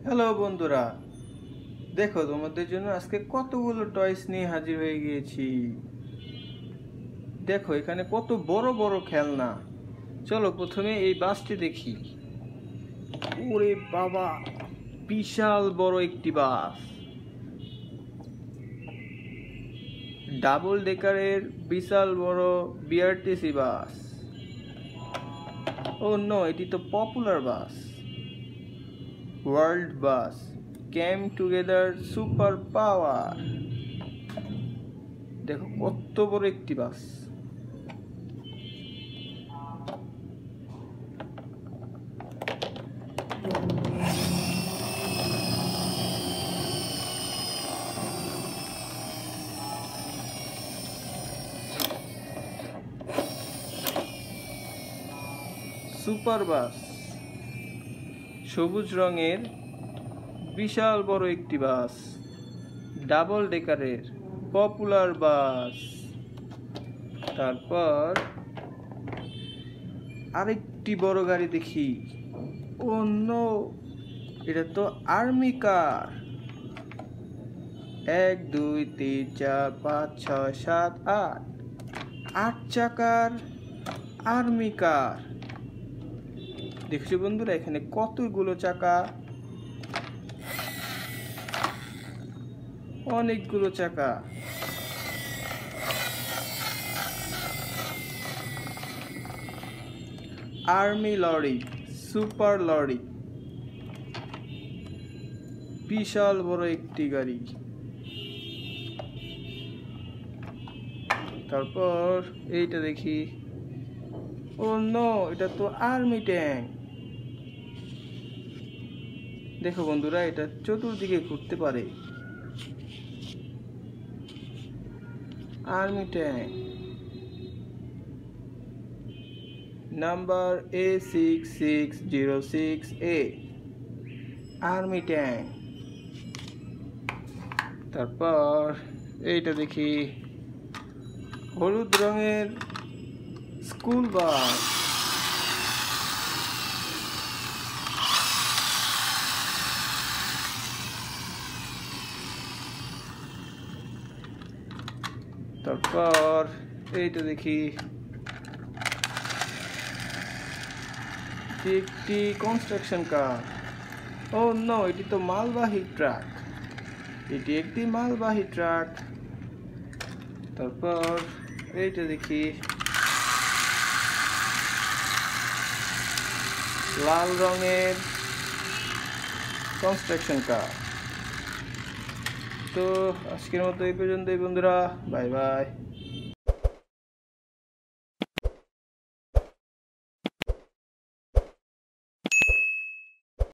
Hello বন্ধুরা, দেখো তোমাদের জন্য আজকে কতগুলো টয়স নিয়ে হাজির হয়ে গিয়েছি। দেখো এখানে কত বড় বড় খেলনা। চলো প্রথমে এই বাসটি দেখি। ওরে বাবা, বিশাল বড় একটি বাস, ডাবল ডেকারের বিশাল বড় বিআরটিসি বাস। ও নো, এটি তো পপুলার বাস, ওয়ার্ল্ড বাস, কেম টুগেদার সুপার পাওয়ার। দেখো কত বড় একটি বাস। সুপার বাস, সবুজ রঙের বিশাল বড় একটি বাস, ডাবল ডেকারের পপুলার বাস। তারপর আরেকটি বড় গাড়ি দেখি। ও নো, এটা তো আর্মি কার। 1 2 3 4 5 6 7 8, 8 চাকার আর্মি কার। দেখছি বন্ধুরা, এখানে কতগুলো চাকা, অনেকগুলো চাকা। আর্মি লরি, সুপার লরি, বিশাল বড় একটি গাড়ি। তারপর এইটা দেখি। ও নো, এটা তো আর্মি ট্যাঙ্ক। দেখো বন্ধুরা, এটা চতুর্দিকে ঘুরতে পারে। Army tank number A6606A, army tank. তারপর এইটা দেখি, হলুদ রঙের স্কুল বাস। তারপর এইটা দেখি, একটি কনস্ট্রাকশন কার। ও নো, এটি তো মালবাহী ট্রাক। এটি একটি মালবাহী ট্রাক। তারপর এইটা দেখি, লাল রঙের কনস্ট্রাকশন কার। তো আজকের মতো এই পর্যন্তই বন্ধুরা, বাই বাই।